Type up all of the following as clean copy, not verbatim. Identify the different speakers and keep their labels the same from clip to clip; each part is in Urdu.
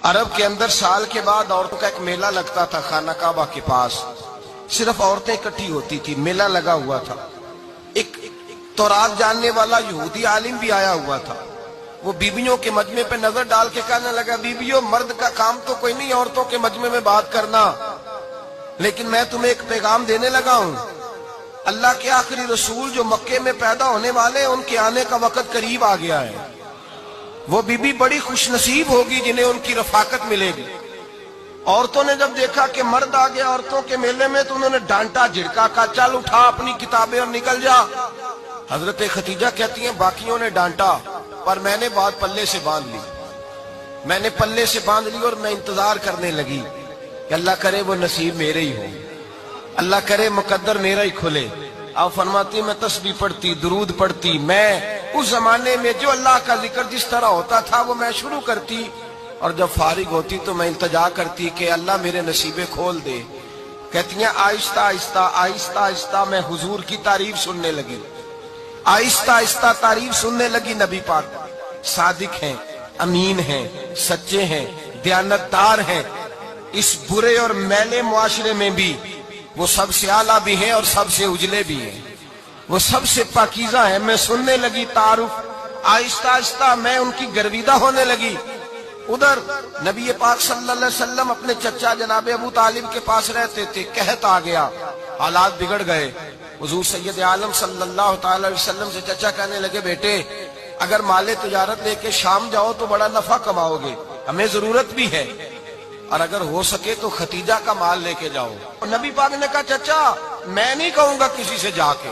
Speaker 1: عرب کے اندر سال کے بعد عورتوں کا ایک میلہ لگتا تھا خانہ کعبہ کے پاس، صرف عورتیں اکٹھی ہوتی تھی، میلہ لگا ہوا تھا۔ ایک تورات جاننے والا یہودی عالم بھی آیا ہوا تھا، وہ بیویوں کے مجمع پہ نظر ڈال کے کہنے لگا، بیویوں مرد کا کام تو کوئی نہیں عورتوں کے مجمع میں بات کرنا، لیکن میں تمہیں ایک پیغام دینے لگا ہوں، اللہ کے آخری رسول جو مکے میں پیدا ہونے والے ان کے آنے کا وقت قریب آ گیا ہے۔ وہ بیوی بڑی خوش نصیب ہوگی جنہیں ان کی رفاقت ملے گی۔ عورتوں نے جب دیکھا کہ مرد آ گیا عورتوں کے میلے میں تو انہوں نے ڈانٹا جھڑکا، کہا چل اٹھا اپنی کتابیں اور نکل جا۔ حضرت خدیجہ کہتی ہیں باقیوں نے ڈانٹا پر میں نے بات پلے سے باندھ لی، میں نے پلے سے باندھ لی اور میں انتظار کرنے لگی کہ اللہ کرے وہ نصیب میرے ہی ہو، اللہ کرے مقدر میرا ہی کھلے۔ آپ فرماتی میں تسبیح پڑھتی، درود پڑھتی، میں اس زمانے میں جو اللہ کا ذکر جس طرح ہوتا تھا وہ میں شروع کرتی، اور جب فارغ ہوتی تو میں التجا کرتی کہ اللہ میرے نصیبے کھول دے۔ کہتی ہیں آہستہ آہستہ آہستہ آہستہ میں حضور کی تعریف سننے لگی، آہستہ آہستہ تعریف سننے لگی۔ نبی پاک صادق ہیں، امین ہیں، سچے ہیں، دیانتدار ہیں، اس برے اور میلے معاشرے میں بھی وہ سب سے اعلیٰ بھی ہیں اور سب سے اجلے بھی ہیں، وہ سب سے پاکیزہ ہیں۔ میں سننے لگی تعارف، آہستہ آہستہ میں ان کی گرویدہ ہونے لگی۔ ادھر نبی پاک صلی اللہ علیہ وسلم اپنے چچا جناب ابو طالب کے پاس رہتے تھے، قحط آ گیا، حالات بگڑ گئے۔ حضور سید عالم صلی اللہ تعالی علیہ وسلم سے چچا کہنے لگے بیٹے اگر مال تجارت لے کے شام جاؤ تو بڑا نفع کماؤ گے، ہمیں ضرورت بھی ہے، اور اگر ہو سکے تو ختیجہ کا مال لے کے جاؤ۔ اور نبی پاک نے کہا چچا میں نہیں کہوں گا کسی سے جا کے،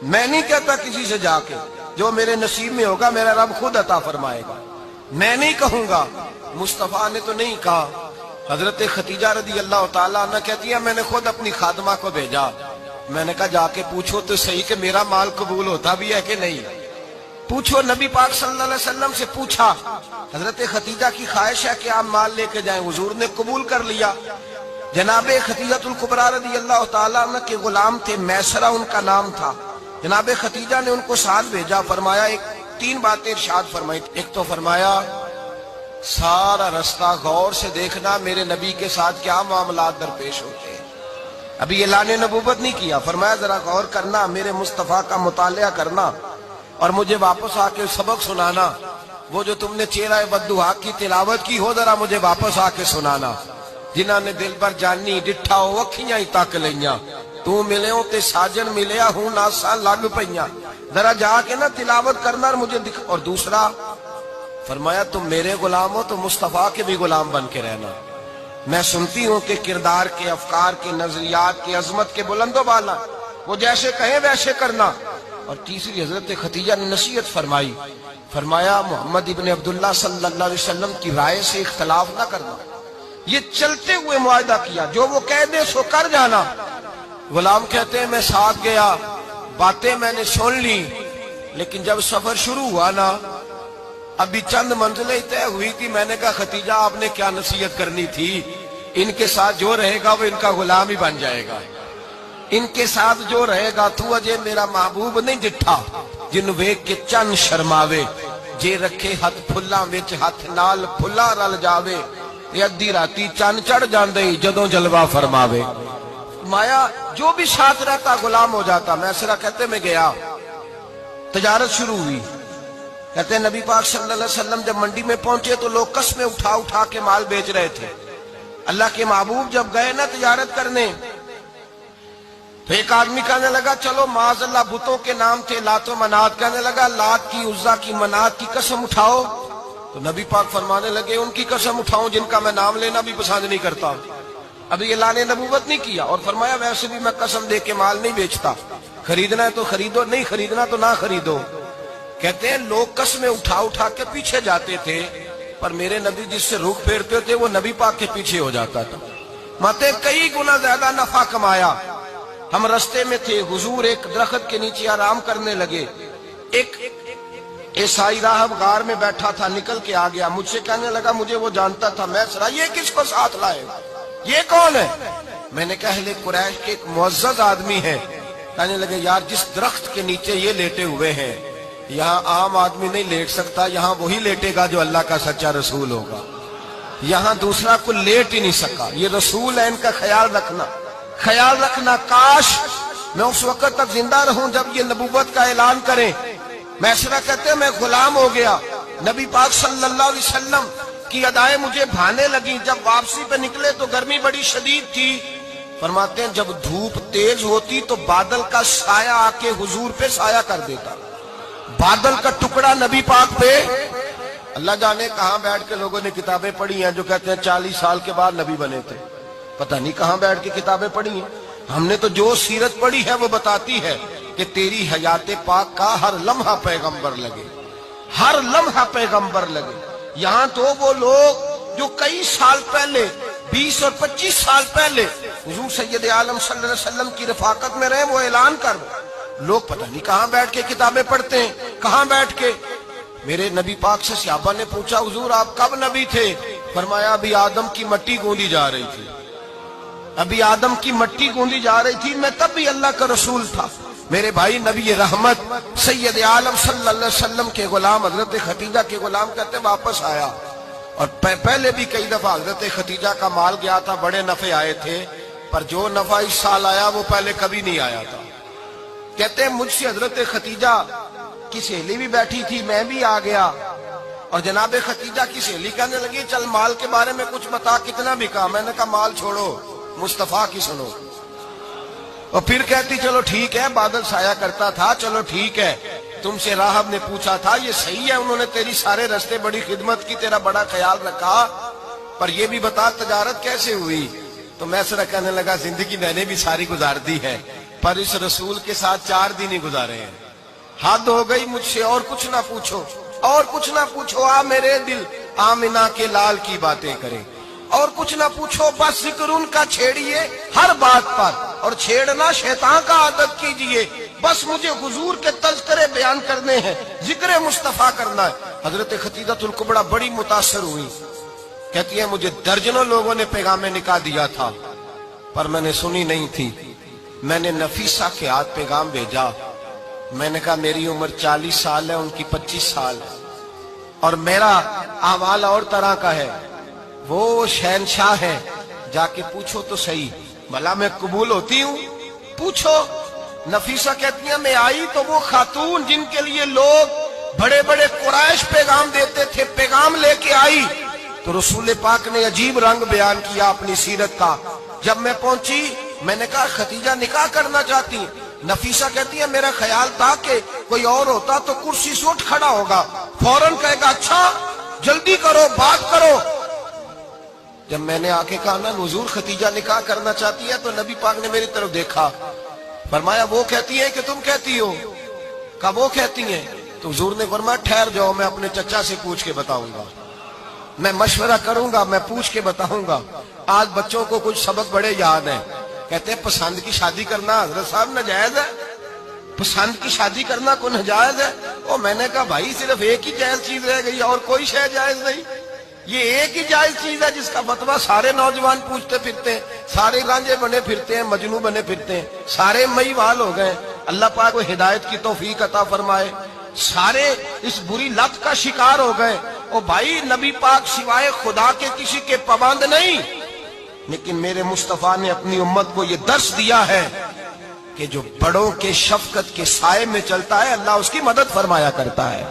Speaker 1: میں نہیں کہتا کسی سے جا کے، جو میرے نصیب میں ہوگا میرا رب خود عطا فرمائے گا، میں نہیں کہوں گا۔ مصطفیٰ نے تو نہیں کہا۔ حضرت خدیجہ رضی اللہ تعالیٰ عنہ کہتی ہے میں نے خود اپنی خادمہ کو بھیجا، میں نے کہا جا کے پوچھو تو صحیح کہ میرا مال قبول ہوتا بھی ہے کہ نہیں، پوچھو۔ نبی پاک صلی اللہ علیہ وسلم سے پوچھا، حضرت خدیجہ کی خواہش ہے کہ آپ مال لے کے جائیں، حضور نے قبول کر لیا۔ جناب خدیجہ الکبریٰ رضی اللہ تعالیٰ عنہ کے غلام تھے، میسرہ ان کا نام تھا۔ جناب خدیجہ نے ان کو ساتھ بھیجا، فرمایا تین باتیں ارشاد فرمائی۔ ایک تو فرمایا سارا رستہ غور سے دیکھنا میرے نبی کے ساتھ کیا معاملات درپیش ہوتے ہیں، ابھی اعلان نبوت نہیں کیا، فرمایا ذرا غور کرنا، میرے مصطفیٰ کا مطالعہ کرنا اور مجھے واپس آ کے سبق سنانا، وہ جو تم نے چہرہ بددعا کی تلاوت کی ہو ذرا مجھے واپس آ کے سنانا۔ جنہاں نے دل بر جانی ڈٹھا ہو اکھیاں ہی تک لیاں، تو ملے ہوں تے ساجن ملیا ہوں ناساں لگ پئیاں، ذرا جا کے نا تلاوت کرنا اور مجھے دکھ۔ اور دوسرا فرمایا تم میرے غلام ہو تو مصطفیٰ کے بھی غلام بن کے رہنا، میں سنتی ہوں کہ کردار کے، افکار کے، نظریات کے، عظمت کے بلند و بالا، وہ جیسے کہیں ویسے کرنا۔ اور تیسری حضرت خدیجہ نے نصیحت فرمائی، فرمایا محمد ابن عبداللہ صلی اللہ علیہ وسلم کی رائے سے اختلاف نہ کرنا، یہ چلتے ہوئے معاہدہ کیا، جو وہ کہہ دے سو کر جانا۔ غلام کہتے ہیں میں ساتھ گیا، باتیں میں نے سن لی، لیکن جب سفر شروع ہوا نا ابھی چند منزلیں طے ہوئی تھی، میں نے کہا خدیجہ آپ نے کیا نصیحت کرنی تھی، ان کے ساتھ جو رہے گا وہ ان کا غلام ہی بن جائے گا، ان کے ساتھ جو رہے گا تو اجے میرا محبوب نہیں ڈٹھا جن ویکھ کے چن شرماوے، جے رکھے ہاتھ پھلاں وچ ہاتھ نال پھلا رل جاوے، یہ ادھی راتی چن چڑھ جاندے جدوں جلوہ فرماوے۔ مایا جو بھی ساتھ رہتا غلام ہو جاتا۔ میسرہ کہتے میں گیا، تجارت شروع ہوئی، کہتے ہیں نبی پاک صلی اللہ علیہ وسلم جب منڈی میں پہنچے تو لوگ قسمیں اٹھا اٹھا کے مال بیچ رہے تھے۔ اللہ کے محبوب جب گئے نا تجارت کرنے تو ایک آدمی کہنے لگا چلو معاذ اللہ بتوں کے نام تھے لات و منات، کہنے لگا لات کی، عزا کی، منات کی قسم اٹھاؤ، تو نبی پاک فرمانے لگے ان کی قسم اٹھاؤں جن کا میں نام لینا بھی پسند نہیں کرتا، ابھی اعلان نبوت نہیں کیا، اور فرمایا ویسے بھی میں قسم دے کے مال نہیں بیچتا، خریدنا ہے تو خریدو، نہیں خریدنا تو نہ خریدو۔ کہتے ہیں لوگ قسمیں اٹھا اٹھا کے پیچھے جاتے تھے، پر میرے نبی جس سے رخ پھیرتے تھے وہ نبی پاک کے پیچھے ہو جاتا تھا۔ ماتے کئی گنا زیادہ نفع کمایا۔ ہم رستے میں تھے، حضور ایک درخت کے نیچے آرام کرنے لگے، ایک عیسائی راہب غار میں بیٹھا تھا، نکل کے آ گیا، مجھ سے کہنے لگا مجھے وہ جانتا تھا، میں سرا یہ کس کو ساتھ لائے، یہ کون ہے؟ میں نے کہا اہل قریش کے ایک معزز آدمی ہے۔ کہنے لگے یار جس درخت کے نیچے یہ لیٹے ہوئے ہیں یہاں عام آدمی نہیں لیٹ سکتا، یہاں وہی لیٹے گا جو اللہ کا سچا رسول ہوگا۔ یہاں دوسرا کوئی لیٹ ہی نہیں سکا. یہ رسول ہے, ان کا خیال رکھنا. کاش میں اس وقت تک زندہ رہوں جب یہ نبوت کا اعلان کریں. میسرہ کہتے ہیں میں غلام ہو گیا, نبی پاک صلی اللہ علیہ وسلم کی ادائیں مجھے بھانے لگیں. جب واپسی پہ نکلے تو گرمی بڑی شدید تھی. فرماتے ہیں جب دھوپ تیز ہوتی تو بادل کا سایہ آ کے حضور پہ سایہ کر دیتا. بادل کا ٹکڑا نبی پاک پہ. اللہ جانے کہاں بیٹھ کے لوگوں نے کتابیں پڑھی ہیں جو کہتے ہیں 40 سال کے بعد نبی بنے تھے. پتہ نہیں کہاں بیٹھ کے کتابیں پڑھی ہیں. ہم نے تو جو سیرت پڑھی ہے وہ بتاتی ہے کہ تیری حیات پاک کا ہر لمحہ پیغمبر لگے, ہر لمحہ پیغمبر لگے. یہاں تو وہ لوگ جو کئی سال پہلے 20 اور 25 سال پہلے حضور سید عالم صلی اللہ علیہ وسلم کی رفاقت میں رہے, وہ اعلان کر لوگ پتہ نہیں کہاں بیٹھ کے کتابیں پڑھتے ہیں, کہاں بیٹھ کے. میرے نبی پاک سے صحابہ نے پوچھا حضور آپ کب نبی تھے؟ فرمایا ابھی آدم کی مٹی گوندی جا رہی تھی, ابھی آدم کی مٹی گوندی جا رہی تھی, میں تب بھی اللہ کا رسول تھا. میرے بھائی نبی رحمت سید عالم صلی اللہ علیہ وسلم کے غلام حضرت ختیجہ کے غلام کہتے واپس آیا, اور پہلے بھی کئی دفعہ حضرت ختیجہ کا مال گیا تھا, بڑے نفع آئے تھے, پر جو نفع اس سال آیا وہ پہلے کبھی نہیں آیا تھا. کہتے ہیں مجھ سے حضرت ختیجہ کی سہیلی بھی بیٹھی تھی, میں بھی آ گیا, اور جناب ختیجہ کی سہیلی کہنے لگی چل مال کے بارے میں کچھ بتا, کتنا بکا؟ میں نے کہا مال چھوڑو, مصطفیٰ کی سنو. اور پھر کہتی چلو ٹھیک ہے, بادل سایہ کرتا تھا, چلو ٹھیک ہے, تم سے راہب نے پوچھا تھا, یہ صحیح ہے انہوں نے تیری سارے رستے بڑی خدمت کی, تیرا بڑا خیال رکھا, پر یہ بھی بتا تجارت کیسے ہوئی؟ تو میں سر کہنے لگا زندگی میں نے بھی ساری گزار دی ہے, پر اس رسول کے ساتھ 4 دن ہی گزارے ہیں. حد ہو گئی مجھ سے, اور کچھ نہ پوچھو, اور کچھ نہ پوچھو. آ میرے دل آمنہ کے لال کی باتیں کریں, اور کچھ نہ پوچھو, بس ذکر ان کا چھیڑیے ہر بات پر, اور چھیڑنا شیطان کا عادت کیجئے. بس مجھے حضور کے تذکرے بیان کرنے ہیں, ذکر مصطفیٰ کرنا ہے. حضرت ختیجہ الکبریٰ بڑی متاثر ہوئی, کہتی ہے مجھے درجنوں لوگوں نے پیغام نکاح دیا تھا, پر میں نے سنی نہیں تھی. میں نے نفیسہ کے ہاتھ پیغام بھیجا, میں نے کہا میری عمر 40 سال ہے, ان کی 25 سال ہے, اور میرا احوال اور طرح کا ہے. وہ شہنشاہ ہے, جا کے پوچھو تو صحیح, بھلا میں قبول ہوتی ہوں؟ پوچھو. نفیسہ کہتی ہیں میں آئی تو وہ خاتون جن کے لیے لوگ بڑے بڑے قریش پیغام دیتے تھے, پیغام لے کے آئی. تو رسول پاک نے عجیب رنگ بیان کیا اپنی سیرت کا. جب میں پہنچی میں نے کہا ختیجہ نکاح کرنا چاہتی ہیں؟ نفیسہ کہتی ہے میرا خیال تھا کہ کوئی اور ہوتا تو کرسی سے اٹھ کھڑا ہوگا, فوراً کہے گا اچھا جلدی کرو, بات کرو. جب میں نے آ کے کہا نا حضور ختیجہ نکاح کرنا چاہتی ہے, تو نبی پاک نے میری طرف دیکھا, فرمایا وہ کہتی ہے کہ تم کہتی ہو؟ کہا وہ کہتی ہیں. تو حضور نے فرمایا ٹھہر جاؤ, میں اپنے چچا سے پوچھ کے بتاؤں گا, میں مشورہ کروں گا, میں پوچھ کے بتاؤں گا. آج بچوں کو کچھ سبق بڑے یاد ہیں, کہتے ہیں پسند کی شادی کرنا حضرت صاحب ناجائز ہے, پسند کی شادی کرنا کوئی ناجائز ہے؟ اور میں نے کہا بھائی صرف ایک ہی جائز چیز رہ گئی, اور کوئی شے جائز نہیں. یہ ایک ہی جائز چیز ہے جس کا فتویٰ سارے نوجوان پوچھتے پھرتے ہیں, سارے گانجے بنے پھرتے ہیں, مجنوں بنے پھرتے ہیں, سارے مئی وال ہو گئے. اللہ پاک کو ہدایت کی توفیق عطا فرمائے. سارے اس بری لت کا شکار ہو گئے. اور بھائی نبی پاک سوائے خدا کے کسی کے پابند نہیں, لیکن میرے مصطفیٰ نے اپنی امت کو یہ درس دیا ہے کہ جو بڑوں کے شفقت کے سائے میں چلتا ہے اللہ اس کی مدد فرمایا کرتا ہے.